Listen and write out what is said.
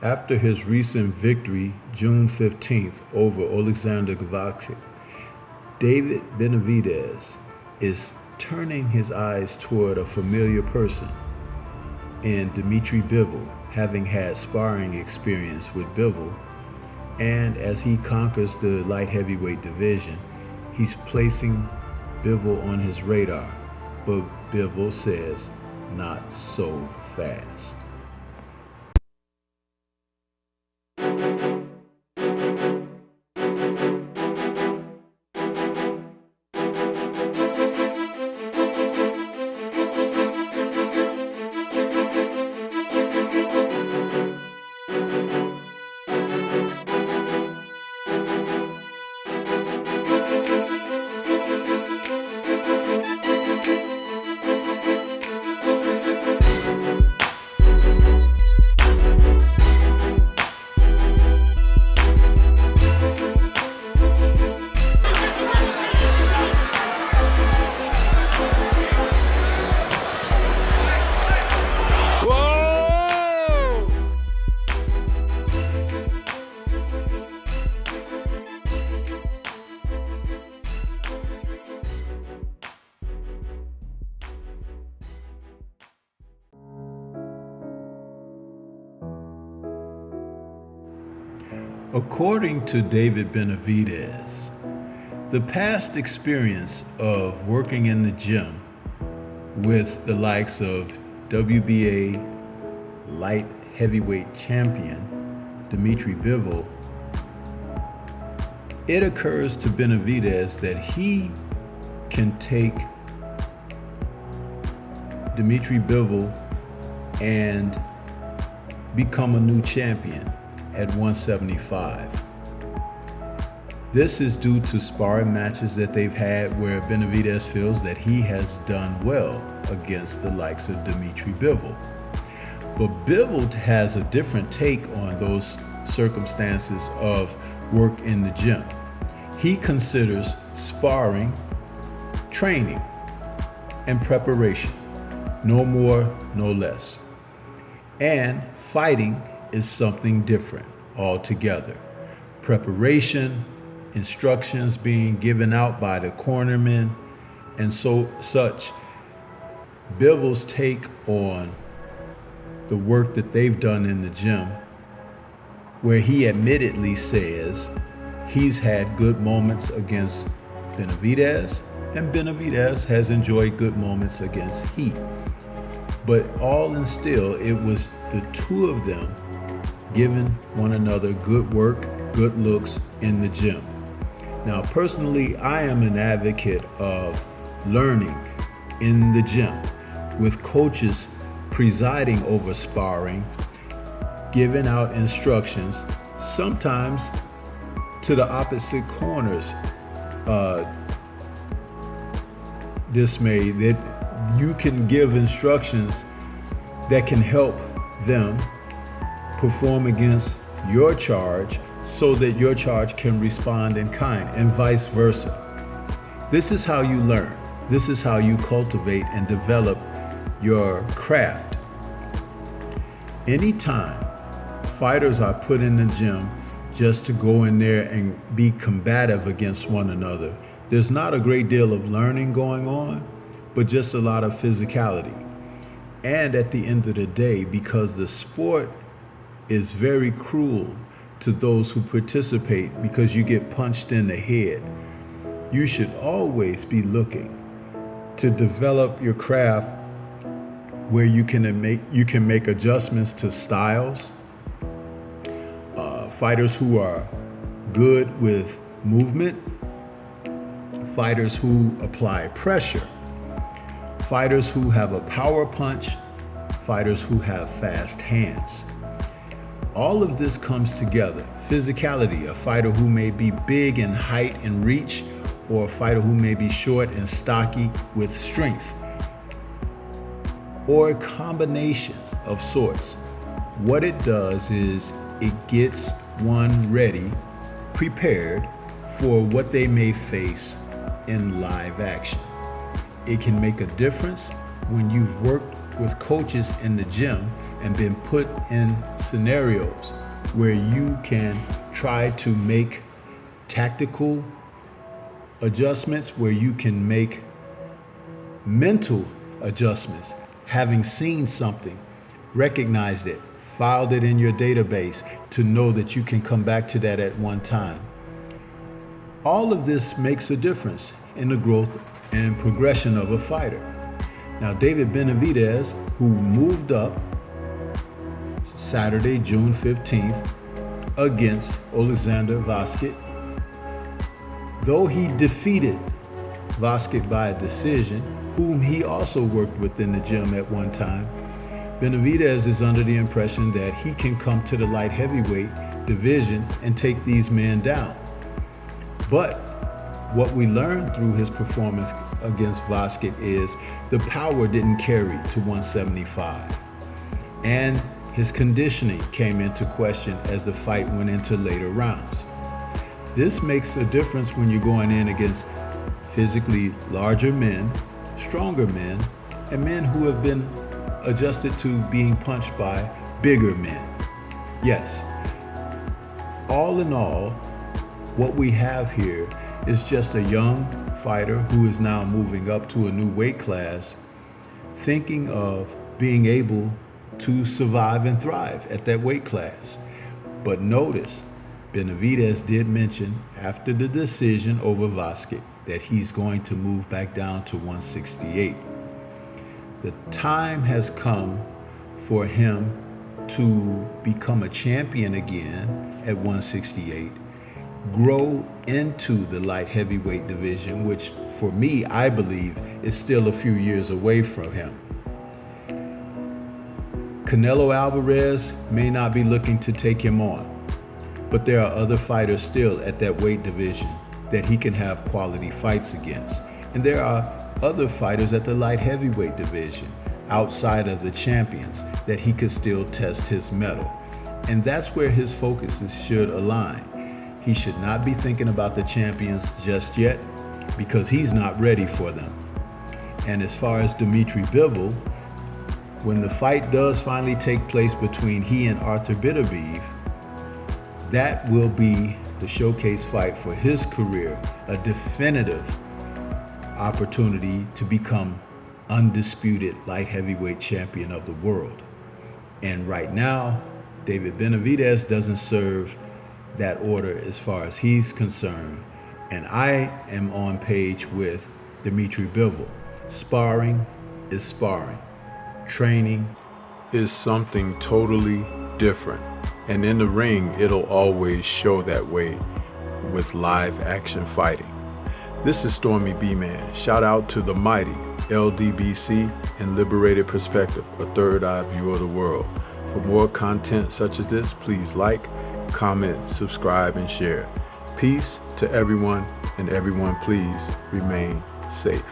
After his recent victory, June 15th, over Alexander Gavatsky, David Benavidez is turning his eyes toward a familiar person in Dimitri Bivol, having had sparring experience with Bivol, and as he conquers the light heavyweight division, he's placing Bivol on his radar, but Bivol says, not so fast. According to David Benavidez, the past experience of working in the gym with the likes of WBA light heavyweight champion Dimitri Bivol, it occurs to Benavidez that he can take Dimitri Bivol and become a new champion at 175. This is due to sparring matches that they've had where Benavidez feels that he has done well against the likes of Dimitri Bivol. But Bivol has a different take on those circumstances of work in the gym. He considers sparring training and preparation, no more, no less. And fighting is something different altogether. Preparation, instructions being given out by the cornermen, and such. Bivol's take on the work that they've done in the gym, where he admittedly says he's had good moments against Benavidez, and Benavidez has enjoyed good moments against he. But all in still, it was the two of them giving one another good work, good looks in the gym. Now, personally, I am an advocate of learning in the gym with coaches presiding over sparring, giving out instructions, sometimes to the opposite corners, dismay that you can give instructions that can help them perform against your charge so that your charge can respond in kind, and vice versa. This is how you learn. This is how you cultivate and develop your craft. Anytime fighters are put in the gym just to go in there and be combative against one another, there's not a great deal of learning going on, but just a lot of physicality. And at the end of the day, because the sport is very cruel to those who participate because you get punched in the head, you should always be looking to develop your craft where you can make adjustments to styles. Fighters who are good with movement, fighters who apply pressure, fighters who have a power punch, fighters who have fast hands. All of this comes together. Physicality, a fighter who may be big in height and reach, or a fighter who may be short and stocky with strength, or a combination of sorts. What it does is it gets one ready, prepared for what they may face in live action. It can make a difference when you've worked with coaches in the gym and been put in scenarios where you can try to make tactical adjustments, where you can make mental adjustments, having seen something, recognized it, filed it in your database to know that you can come back to that at one time. All of this makes a difference in the growth and progression of a fighter. Now, David Benavidez, who moved up Saturday, June 15th against Alexander Vasquez, though he defeated Vasquez by a decision, whom he also worked with in the gym at one time, Benavidez is under the impression that he can come to the light heavyweight division and take these men down. But what we learned through his performance against Vasquez is the power didn't carry to 175. And his conditioning came into question as the fight went into later rounds. This makes a difference when you're going in against physically larger men, stronger men, and men who have been adjusted to being punched by bigger men. Yes, all in all, what we have here is just a young fighter who is now moving up to a new weight class, thinking of being able to survive and thrive at that weight class. But notice, Benavidez did mention after the decision over Vasquez that he's going to move back down to 168. The time has come for him to become a champion again at 168, grow into the light heavyweight division, which for me, I believe is still a few years away from him. Canelo Alvarez may not be looking to take him on, but there are other fighters still at that weight division that he can have quality fights against. And there are other fighters at the light heavyweight division outside of the champions that he could still test his mettle. And that's where his focuses should align. He should not be thinking about the champions just yet because he's not ready for them. And as far as Dimitri Bivol, when the fight does finally take place between he and Artur Beterbiev, that will be the showcase fight for his career, a definitive opportunity to become undisputed light heavyweight champion of the world. And right now, David Benavidez doesn't serve that order as far as he's concerned. And I am on page with Dimitri Bivol. Sparring is sparring. Training is something totally different. And in the ring, it'll always show that way with live action fighting. This is Stormy B-Man. Shout out to the mighty LDBC and Liberated Perspective, a third eye view of the world. For more content such as this, please like, comment, subscribe, and share. Peace to everyone, and everyone please remain safe.